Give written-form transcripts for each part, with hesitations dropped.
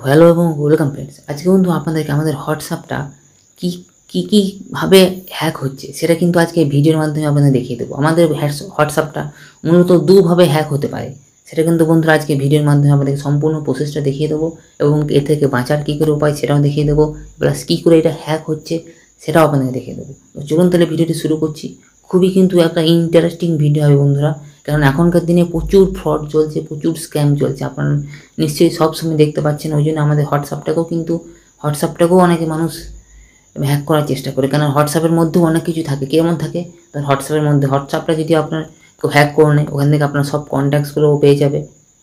Hello এবং welcome friends. আজকে বন্ধু আপনাদেরকে আমাদের হোয়াটসঅ্যাপটা কী কীভাবে হ্যাক হচ্ছে সেটা কিন্তু আজকে ভিডিওর মাধ্যমে আপনাদের দেখিয়ে দেবো। আমাদের হোয়াটসঅ্যাপটা মূলত দুভাবে হ্যাক হতে পারে, সেটা কিন্তু বন্ধুরা আজকে ভিডিওর মাধ্যমে আপনাদেরকে সম্পূর্ণ প্রসেসটা দেখিয়ে দেবো এবং এর থেকে বাঁচার কী করে উপায় সেটাও দেখিয়ে দেবো, প্লাস কী করে এটা হ্যাক হচ্ছে সেটাও আপনাদেরকে দেখিয়ে দেবো। তো চলুন তাহলে ভিডিওটি শুরু করছি। খুবই কিন্তু একটা ইন্টারেস্টিং ভিডিও হবে বন্ধুরা, কারণ এখনকার দিনে প্রচুর ফ্রড চলছে, প্রচুর স্ক্যাম চলছে, আপনারা নিশ্চয়ই সবসময় দেখতে পাচ্ছেন। ওই জন্য আমাদের হোয়াটসঅ্যাপটাকেও অনেকে মানুষ হ্যাক করার চেষ্টা করে, কারণ হোয়াটসঅ্যাপের মধ্যেও অনেক কিছু থাকে। কেমন থাকে? তার হোয়াটসঅ্যাপটা যদি আপনার কেউ হ্যাক করে নেয়, ওখান থেকে আপনার সব কন্ট্যাক্টসগুলোও পেয়ে যাবে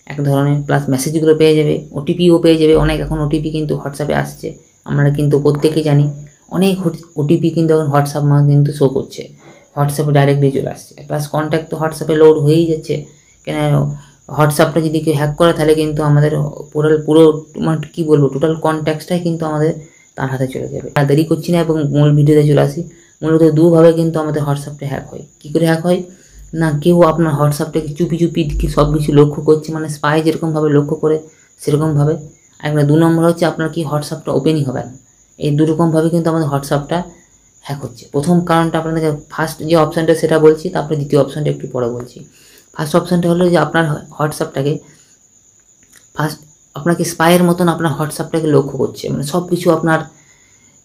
এক ধরনের, প্লাস মেসেজগুলো পেয়ে যাবে, ওটিপিও পেয়ে যাবে। অনেক এখন ওটিপি কিন্তু হোয়াটসঅ্যাপে আসছে, আমরা কিন্তু প্রত্যেকেই জানি। অনেক ওটিপি কিন্তু এখন হোয়াটসঅ্যাপ কিন্তু শো করছে, হোয়াটসঅ্যাপে ডাইরেক্টলি চলে আসছে, প্লাস কন্ট্যাক্ট তো হোয়াটসঅ্যাপে লোড হয়েই যাচ্ছে। কেন হোয়াটসঅ্যাপটা যদি কেউ হ্যাক করে তাহলে কিন্তু আমাদের পুরো মানে কী বলবো, টোটাল কন্ট্যাক্টসটাই কিন্তু আমাদের তার হাতে চলে যাবে। আর দেরি করছি না এবং মূল ভিডিওতে চলে আসি। মূলত দুভাবে কিন্তু আমাদের হোয়াটসঅ্যাপটা হ্যাক হয়। কী করে হ্যাক হয় না, কেউ আপনার হোয়াটসঅ্যাপটাকে চুপি সব কিছু লক্ষ্য করছে, মানে স্পাই যেরকমভাবে লক্ষ্য করে সেরকমভাবে। আর 2 নম্বর হচ্ছে আপনার কি হোয়াটসঅ্যাপটা ওপেনই হবে না। এই দুরকমভাবে কিন্তু আমাদের হোয়াটসঅ্যাপটা হ্যাক হচ্ছে। প্রথম কারণটা আপনাদেরকে ফার্স্ট যে অপশানটা সেটা বলছি, তারপরে দ্বিতীয় অপশানটা একটু পরে বলছি। ফার্স্ট অপশানটা হলো যে আপনার হোয়াটসঅ্যাপটাকে আপনাকে স্পাইয়ের মতন আপনার হোয়াটসঅ্যাপটাকে লক্ষ্য করছে, মানে সব কিছু আপনার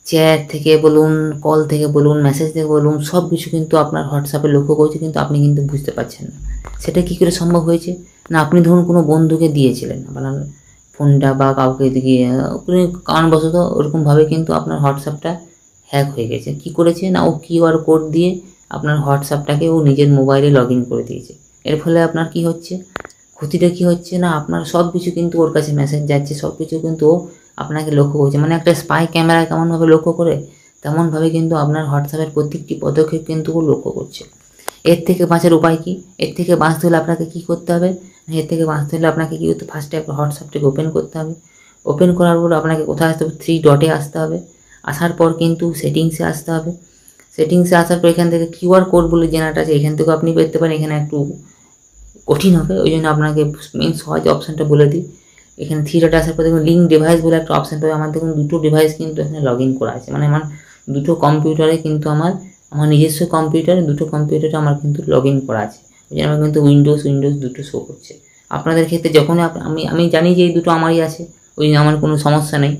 চ্যাট থেকে বলুন, কল থেকে বলুন, মেসেজ থেকে বলুন, সব কিছু কিন্তু আপনার হোয়াটসঅ্যাপে লক্ষ্য করছে, কিন্তু আপনি কিন্তু বুঝতে পারছেন না। সেটা কী করে সম্ভব হয়েছে না, আপনি ধরুন কোনো বন্ধুকে দিয়েছিলেন আপনার ফোনটা বা কাউকে দিয়ে কারণবশত ওরকমভাবে কিন্তু আপনার হোয়াটসঅ্যাপটা হ্যাক হয়ে গেছে। কি করেছে না, ও কিউআর কোড দিয়ে আপনার হোয়াটসঅ্যাপটাকে ও নিজের মোবাইলে লগ ইন করে দিয়েছে। এর ফলে আপনার কি হচ্ছে, ক্ষতিটা কী হচ্ছে না, আপনার সব কিছু কিন্তু ওর কাছে মেসেজ যাচ্ছে, সব কিছু কিন্তু ও আপনাকে লক্ষ্য করছে। মানে একটা স্পাই ক্যামেরা কেমনভাবে লক্ষ্য করে, তেমনভাবে কিন্তু আপনার হোয়াটসঅ্যাপের প্রত্যেকটি পদক্ষেপ কিন্তু ও লক্ষ্য করছে। এর থেকে বাঁচার উপায় কী? এর থেকে বাঁচতে হলে আপনাকে কী করতে হবে? এর থেকে বাঁচতে হলে আপনাকে কী করতে, ফার্স্টে আপনার হোয়াটসঅ্যাপটাকে ওপেন করতে হবে। ওপেন করার পর আপনাকে কোথায় আসতে হবে, 3 ডটে আসতে হবে। আসার পর কিন্তু সেটিংসে আসতে হবে। সেটিংসে আসার পর এখান থেকে কিউআর কোড বলে জেনারেট আছে, এখান থেকেও আপনি পেতে পারেন। এখানে একটু কঠিন হবে, ওই জন্য আপনাকে মেন সহজ অপশানটা বলে দিই। এখানে 3 ডটে আসার পর দেখুন লিঙ্ক ডিভাইস বলে একটা অপশান পাবে। আমার দেখুন 2টো ডিভাইস কিন্তু এখানে লগ ইন করা আছে, মানে আমার 2টো কম্পিউটারে কিন্তু আমার নিজস্ব কম্পিউটারে 2টো কম্পিউটারে আমার কিন্তু লগ ইন করা আছে। ওই জন্য আমার কিন্তু উইন্ডোজ 2টো শো করছে। আপনাদের ক্ষেত্রে যখন আমি জানি যে এই 2টো আমারই আছে, ওই জন্য আমার কোনো সমস্যা নেই।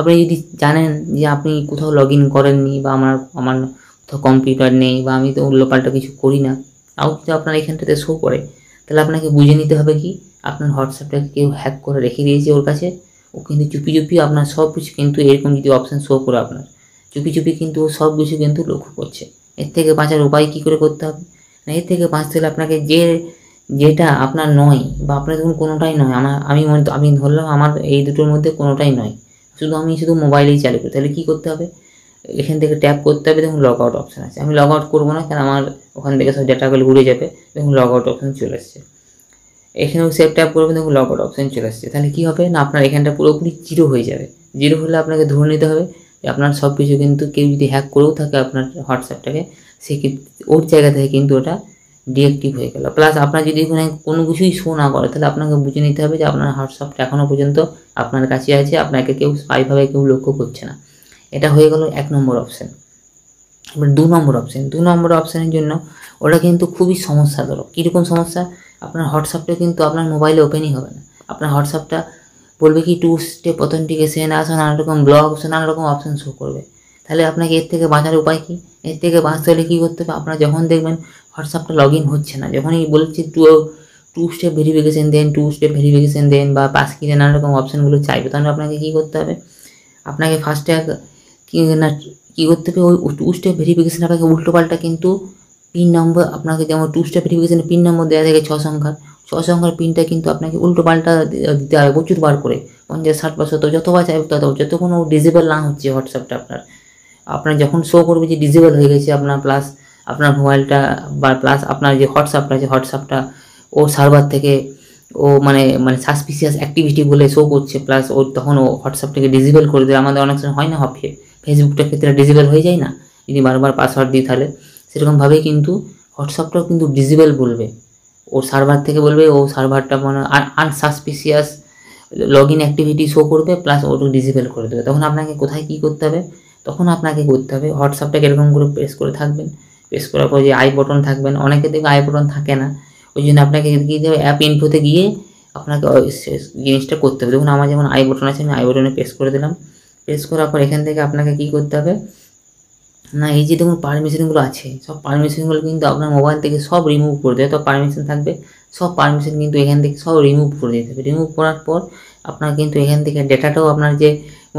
আপনি যদি জানেন যে আপনি কোথাও লগ ইন করেননি বা আমার কোথাও কম্পিউটার নেই বা আমি তো উল্টোপাল্টা কিছু করি না, তাও যদি আপনার এখানটাতে শো করে, তাহলে আপনাকে বুঝে নিতে হবে কি আপনার হোয়াটসঅ্যাপটাকে কেউ হ্যাক করে রেখে দিয়েছে ওর কাছে। ও কিন্তু চুপি আপনার সব কিছু কিন্তু এরকম যদি অপশান শো করে আপনার চুপি কিন্তু ও সব কিছু কিন্তু লক্ষ্য করছে। এর থেকে বাঁচার উপায় কী করে করতে হবে না, এর থেকে বাঁচতে হলে আপনাকে যেটা আপনার নয় বা আপনার ধরুন কোনোটাই নয়, আমি ধরলাম আমার এই দুটোর মধ্যে কোনোটাই নয়, আমি শুধু মোবাইলেই চালু করি, তাহলে কী করতে হবে, এখান থেকে ট্যাপ করতে হবে। দেখুন লগ আউট অপশান আছে, আমি লগ আউট করবো না, কারণ আমার ওখান থেকে সব ডেটাগুলো ঘুরে যাবে। দেখুন লগ আউট অপশান চলে এসছে, এখানেও সেভ ট্যাপ করবেন, দেখুন লগ আউট অপশান চলে আসছে। তাহলে কী হবে না, আপনার এখানটা পুরোপুরি জিরো হয়ে যাবে। জিরো হলে আপনাকে ধরে নিতে হবে যে আপনার সব কিছু কিন্তু কেউ যদি হ্যাক করেও থাকে আপনার হোয়াটসঅ্যাপটাকে, সে ওর জায়গা থেকে কিন্তু ওটা ডিঅ্যাক্টিভ হয়ে গেল। প্লাস আপনার যদি এখানে কোনো কিছুই শো না করে, তাহলে আপনাকে বুঝে নিতে হবে যে আপনার হোয়াটসঅ্যাপটা এখনও পর্যন্ত আপনার কাছে আছে, আপনাকে কেউ স্পাইভাবে কেউ লক্ষ্য করছে না। এটা হয়ে গেল 1 নম্বর অপশান। এবার 2 নম্বর অপশানের জন্য ওটা কিন্তু খুবই সমস্যাজনক। কীরকম সমস্যা, আপনার হোয়াটসঅ্যাপটা কিন্তু আপনার মোবাইলে ওপেনই হবে না। আপনার হোয়াটসঅ্যাপটা বলবে কি 2 স্টেপ অথেন্টিকেশন আসে, নানা রকম ব্লগ, নানা রকম অপশান শো করবে। তাহলে আপনাকে এর থেকে বাঁচার উপায় কী? এর থেকে বাঁচতে হলে কী করতে হবে, আপনারা যখন দেখবেন হোয়াটসঅ্যাপটা লগ ইন হচ্ছে না, যখনই বলছি 2 স্টেপ ভেরিফিকেশন দেন বা পাস কি নানা রকম অপশানগুলো চাইবে, তাহলে আপনাকে কী করতে হবে, আপনাকে ফার্স্টে কী করতে হবে, ওই 2 স্টেপ ভেরিফিকেশান আপনাকে উল্টোপাল্টা কিন্তু পিন নম্বর, আপনাকে যেমন 2 স্টেপ ভেরিফিকেশানের পিন নম্বর দেওয়া থাকে 6 সংখ্যার পিনটা কিন্তু আপনাকে উল্টোপাল্টা দিতে হবে প্রচুরবার করে, 50, 60 বা 100, যতবার চাইবে ততবার, যতক্ষণ ও ডিসেবল না হচ্ছে হোয়াটসঅ্যাপটা আপনার যখন শো করবে যে ডিসেবল হয়ে গেছে আপনার, প্লাস আপনার মোবাইলটা বা প্লাস আপনার যে হোয়াটসঅ্যাপটা ও সার্ভার থেকে ও মানে সাসপিসিয়াস অ্যাক্টিভিটি বলে শো করছে, প্লাস ও তখন ও হোয়াটসঅ্যাপটাকে ডিসেবল করে দেয়। আমাদের অনেক সময় হয় না, ফেসবুকটার ক্ষেত্রে ডিসেবল হয়ে যায় না যদি বারবার পাসওয়ার্ড দিই, তাহলে সেরকমভাবেই কিন্তু হোয়াটসঅ্যাপটাও কিন্তু ডিসেবল বলবে, ও সার্ভার থেকে বলবে ও সার্ভারটা মানে আনসাসপিসিয়াস লগ ইন অ্যাক্টিভিটি শো করবে প্লাস ওটা ডিসেবল করে দেবে। তখন আপনাকে কোথায় কী করতে হবে, তখন আপনাকে করতে হবে হোয়াটসঅ্যাপটাকে এরকম করে প্রেস করে থাকবেন। প্রেস করার পর যে আই বটন থাকবেন, অনেকে দেখবে আই বটন থাকে না, ওই জন্য আপনাকে গিয়ে দেবে অ্যাপ ইনফোতে গিয়ে আপনাকে জিনিসটা করতে হবে। দেখুন আমার যেমন আই বটন আছে, আমি আই বটনে প্রেস করে দিলাম। প্রেস করার পর এখান থেকে আপনাকে কী করতে হবে না, এই যে দেখুন পারমিশনগুলো আছে, সব পারমিশনগুলো কিন্তু আপনার মোবাইল থেকে সব রিমুভ করে দেবে। তো পারমিশন থাকবে, সব পারমিশন কিন্তু এখান থেকে সব রিমুভ করে দিতে হবে। রিমুভ করার পর আপনার কিন্তু এখান থেকে ডেটাটাও আপনার যে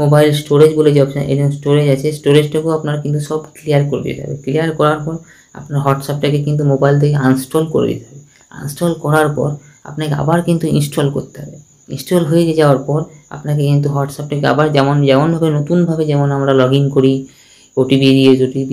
মোবাইল স্টোরেজ বলে যে অপশান, এই স্টোরেজ আছে, স্টোরেজটাকেও আপনার কিন্তু সব ক্লিয়ার করে দিতে হবে। ক্লিয়ার করার পর আপনার হোয়াটসঅ্যাপটাকে কিন্তু মোবাইল থেকে আনস্টল করে দিতে হবে। আনস্টল করার পর আপনাকে আবার কিন্তু ইনস্টল করতে হবে। ইনস্টল হয়ে যাওয়ার পর আপনাকে কিন্তু হোয়াটসঅ্যাপটাকে আবার যেমনভাবে নতুনভাবে যেমন আমরা লগ ইন করি ওটিপি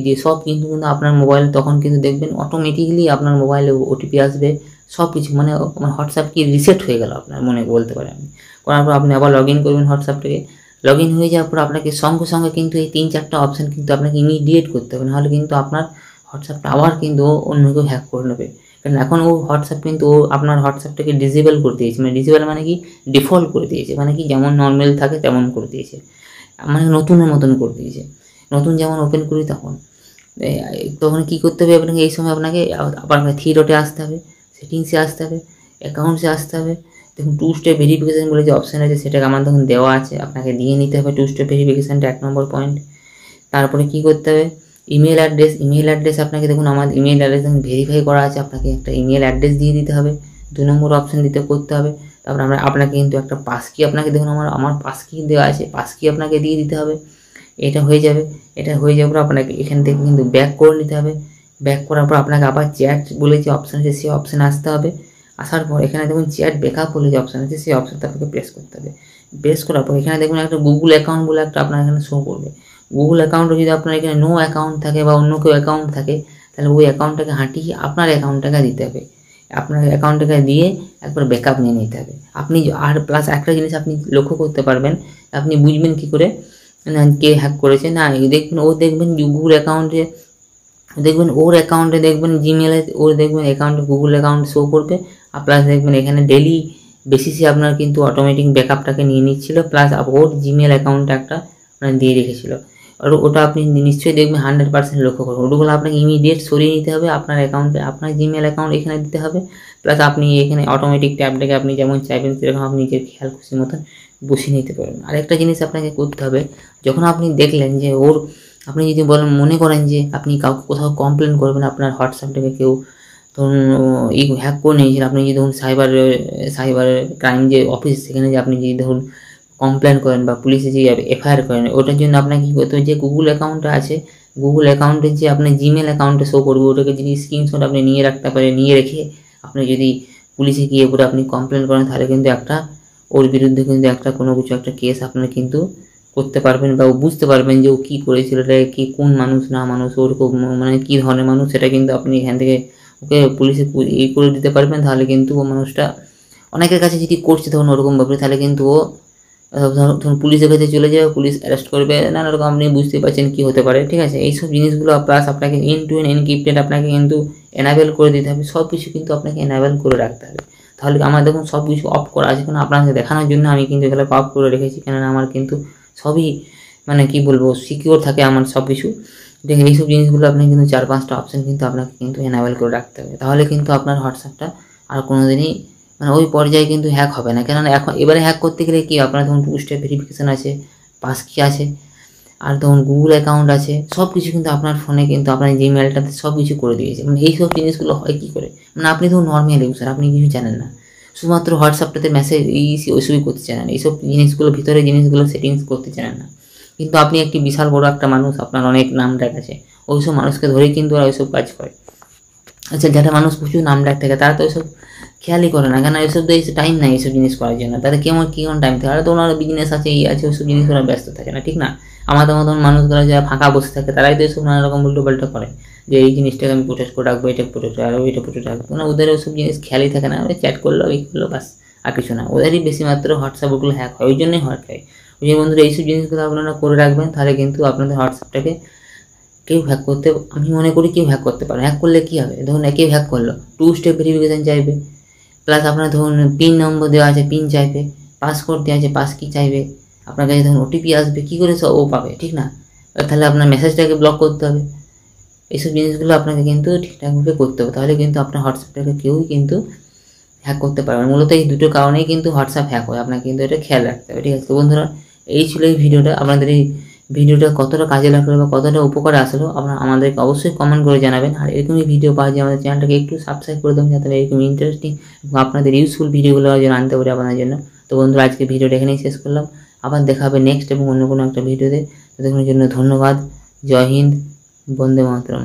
দিয়ে সব কিন্তু আপনার মোবাইল তখন কিন্তু দেখবেন অটোমেটিক্যালি আপনার মোবাইলে ওটিপি আসবে, সব কিছু মানে হোয়াটসঅ্যাপ কি রিসেট হয়ে গেল আপনার মনে বলতে পারেন। করার পর আপনি আবার লগ ইন করবেন হোয়াটসঅ্যাপটাকে। লগ ইন হয়ে যাওয়ার পর আপনাকে সঙ্গে সঙ্গে কিন্তু এই 3-4টা অপশান কিন্তু আপনাকে ইমিডিয়েট করতে হবে, নাহলে কিন্তু আপনার হোয়াটসঅ্যাপটা আবার কিন্তু অন্য কেউ হ্যাক করে নেবে। কারণ এখন ও হোয়াটসঅ্যাপ কিন্তু ও আপনার হোয়াটসঅ্যাপটাকে ডিসেবল করে দিয়েছে। মানে ডিসেবল মানে কি, ডিফল্ট করে দিয়েছে, মানে কি যেমন নর্মাল থাকে তেমন করে দিয়েছে, মানে নতুনের মতন করে দিয়েছে। নতুন যেমন ওপেন করি তখন কী করতে হবে আপনাকে, এই সময় আপনাকে আবার থ্রি ডটে আসতে হবে, সেটিংসে আসতে হবে, অ্যাকাউন্টসে আসতে হবে। দেখুন 2 স্টেপ ভেরিফিকেশান বলে যে অপশান আছে সেটাকে আমার তখন দেওয়া আছে, আপনাকে দিয়ে নিতে হবে 2 স্টেপ ভেরিফিকেশানটা 1 নম্বর পয়েন্ট। তারপরে কী করতে হবে, ইমেল অ্যাড্রেস আপনাকে দেখুন আমার ইমেল অ্যাড্রেস ভেরিফাই করা আছে, আপনাকে একটা ইমেল অ্যাড্রেস দিয়ে দিতে হবে, 2 নম্বর অপশান করতে হবে। তারপর আপনাকে কিন্তু একটা পাসকি আপনাকে দেখুন আমার পাসকি দেওয়া আছে, পাসকি আপনাকে দিয়ে দিতে হবে। এটা হয়ে যাবে পর আপনাকে এখান থেকে কিন্তু ব্যাক করে নিতে হবে। ব্যাক করার পর আপনাকে আবার চ্যাট বলে যে অপশান আছে সেই অপশানে আসতে হবে। আসার পর এখানে দেখুন চ্যাট ব্যাকআপ বলে যে অপশান আছে সেই অপশানটা আপনাকে প্রেস করতে হবে। প্রেস করার পর এখানে দেখুন একটা গুগল অ্যাকাউন্ট বলে একটা আপনার এখানে শো করবে। গুগল অ্যাকাউন্টে যদি আপনার এখানে নো অ্যাকাউন্ট থাকে বা অন্য কেউ অ্যাকাউন্ট থাকে, তাহলে ওই অ্যাকাউন্টটাকে হাঁটিয়ে আপনার অ্যাকাউন্টটাকে দিতে হবে। আপনার অ্যাকাউন্টটাকে দিয়ে একবার ব্যাকআপ নিয়ে নিতে হবে। আপনি আর প্লাস একটা জিনিস আপনি লক্ষ্য করতে পারবেন, আপনি বুঝবেন কী করে না কে হ্যাক করেছে। না দেখবেন গুগল অ্যাকাউন্টে ওর অ্যাকাউন্টে জিমেলে ওর অ্যাকাউন্টে গুগল অ্যাকাউন্ট শো করবে। আর প্লাস দেখবেন এখানে ডেলি বেসিসে আপনার কিন্তু অটোমেটিক ব্যাকআপটাকে নিয়ে নিচ্ছিল, প্লাস ওর জিমেল অ্যাকাউন্টটা একটা মানে দিয়ে রেখেছিল। আর ওটা আপনি নিশ্চয়ই দেখবেন 100% লক্ষ্য করবেন। ওগুলো আপনাকে ইমিডিয়েট সরিয়ে নিতে হবে আপনার অ্যাকাউন্টে, আপনার জিমেল অ্যাকাউন্ট এখানে দিতে হবে। প্লাস আপনি এখানে অটোমেটিক ট্যাবটাকে আপনি যেমন চাইবেন সেরকম আপনি নিজের খেয়াল খুশি মতন বসিয়ে নিতে পারবেন। আরেকটা জিনিস আপনাকে করতে হবে, যখন আপনি দেখলেন যে আপনি যদি মনে করেন যে আপনি কাউকে কোথাও কমপ্লেন করবেন, আপনার হোয়াটসঅ্যাপটাকে কেউ ধরুন হ্যাক করে নিয়েছেন, আপনি যদি ধরুন সাইবার ক্রাইম যে অফিস সেখানে যে আপনি যদি ধরুন কমপ্লেন করেন বা পুলিশে যে এফআইআর করেন, ওটার জন্য আপনাকে কী করতে হবে, যে গুগল অ্যাকাউন্টটা আছে গুগল অ্যাকাউন্টের যে আপনার জিমেল অ্যাকাউন্টে শো করবে, ওটাকে যদি স্ক্রিনশট আপনি নিয়ে রাখতে পারেন, নিয়ে রেখে আপনি যদি পুলিশে গিয়ে ওটা আপনি কমপ্লেন করেন, তাহলে কিন্তু ওর বিরুদ্ধে কিন্তু কোনো কিছু একটা কেস আপনার কিন্তু করতে পারবেন বা বুঝতে পারবেন যে ও কী করেছিল, এটা কি কোন মানুষ না মানুষ, ওরকম মানে কী ধরনের মানুষ, সেটা কিন্তু আপনি এখান থেকে ওকে পুলিশে করে দিতে পারবেন। তাহলে কিন্তু ও মানুষটা অনেকের কাছে যদি করছে তখন ওরকমভাবে, তাহলে কিন্তু ও ধরুন পুলিশের কাছে চলে যাবে, পুলিশ অ্যারেস্ট করবে, নানা রকম আপনি বুঝতে পারছেন কী হতে পারে। ঠিক আছে, এইসব জিনিসগুলো প্লাস আপনাকে এন্ড টু এন্ড এনক্রিপ্টেড আপনাকে কিন্তু এনাবেল করে দিতে হবে, সব কিছু কিন্তু আপনাকে এনাবেল করে রাখতে হবে। তাহলে আমার দেখুন সব কিছু অফ করা আছে, কারণ আপনাকে দেখানোর জন্য আমি কিন্তু এগুলো অফ করে রেখেছি, কেননা আমার কিন্তু সবই মানে কি বলবো সিকিওর থাকে আমার সব কিছু। দেখে এইসব জিনিসগুলো আপনি কিন্তু 4-5টা অপশান কিন্তু আপনাকে কিন্তু এনাবেল করে রাখতে হবে, তাহলে কিন্তু আপনার হোয়াটসঅ্যাপটা আর কোনো দিনই মানে ওই পর্যায়ে কিন্তু হ্যাক হবে না। কেননা এবারে হ্যাক করতে গেলে কি আপনার ধরুন 2 স্টেপ ভেরিফিকেশান আছে, পাসকি আছে, আর ধরুন গুগল অ্যাকাউন্ট আছে, সব কিছু কিন্তু আপনার ফোনে কিন্তু আপনার জিমেলটাতে সব কিছু করে দিয়েছে। মানে এইসব জিনিসগুলো হয় কী করে, মানে আপনি ধরুন নর্মাল ইউজার, আপনি কিছু জানেন না, শুধুমাত্র হোয়াটসঅ্যাপটাতে মেসেজ ওইসবই করতে জানেন, এইসব জিনিসগুলো ভিতরে জিনিসগুলো সেটিংস করতে জানেন না। কিন্তু আপনি একটি বিশাল বড় একটা মানুষ, আপনার অনেক নাম ডাক আছে, ওইসব মানুষকে ধরেই কিন্তু ওরা ওইসব কাজ করে। আচ্ছা, যারা মানুষ প্রচুর নাম ডাক থাকে তারা তো ওইসব খেয়ালই করে না, কেন এইসব তো টাইম নাই এইসব জিনিস করার জন্য, তাদের কেমন টাইম থাকে, আর তো ওনার বিজনেস আছে, আছে, ওইসব জিনিস ওরা ব্যস্ত থাকে না, ঠিক না? আমাদের মতন মানুষগুলো যারা ফাঁকা বসে থাকে তারাই তো এইসব নানা রকম উল্টো পাল্টা করে, যে এই জিনিসটাকে আমি প্রোটেক্ট করে রাখবো, এটা প্রোটেক্ট রাখবো, এটা প্রোটেক্ট রাখবো, মানে ওদের ওইসব জিনিস খেয়ালই থাকে না, ওই চ্যাট করলো এই করলো বাস, আর কিছু না, ওদেরই বেশি মাত্র হোয়াটসঅ্যাপ ওগুলো হ্যাক হয়, ওই জন্যই হ্যাক হয়। ওই যে বন্ধুরা এইসব জিনিসগুলো আপনারা করে রাখবেন, তাহলে কিন্তু আপনাদের হোয়াটসঅ্যাপটাকে কেউ হ্যাক করতে, আমি মনে করি কেউ হ্যাক করতে পারে। হ্যাক করলে কী হবে, ধরুন কেউ হ্যাক করলো 2 স্টেপ ভেরিফিকেশান চাইবে, প্লাস আপনার ধরুন পিন নম্বর দেওয়া আছে, পিন চাইবে, পাসকোড দেওয়া আছে, পাস কি চাইবে, আপনার কাছে যখন ওটিপি আসবে কী করে ও পাবে, ঠিক না? তাহলে আপনার মেসেজটাকে ব্লক করতে হবে। এইসব জিনিসগুলো আপনাকে কিন্তু ঠিকঠাকভাবে করতে হবে, তাহলে কিন্তু আপনার হোয়াটসঅ্যাপটাকে কেউই কিন্তু হ্যাক করতে পারবে না। মূলত এই দুটো কারণেই কিন্তু হোয়াটসঅ্যাপ হ্যাক হয়, আপনাকে কিন্তু এটা খেয়াল রাখতে হবে, ঠিক আছে? তো বন্ধুরা, এই ছিল এই ভিডিওটা। আপনাদের এই ভিডিওটা কতটা কাজে লাগলো বা কতটা উপকারে আসলো আপনারা আমাদেরকে অবশ্যই কমেন্ট করে জানাবেন। আর এরকমই ভিডিও পাওয়ার জন্য আমাদের চ্যানেলটাকে একটু সাবস্ক্রাইব করে দেবেন, যাতে এরকম ইন্টারেস্টিং এবং আপনাদের ইউজফুল ভিডিওগুলো যেন আনতে পারি আপনাদের জন্য। তো বন্ধুরা, আজকে ভিডিওটা এখানেই শেষ করলাম। আবার দেখা হবে নেক্সট এবং অন্য কোনো একটা ভিডিওতে। ততক্ষণের জন্য ধন্যবাদ। জয় হিন্দ, বন্দে মাতরম।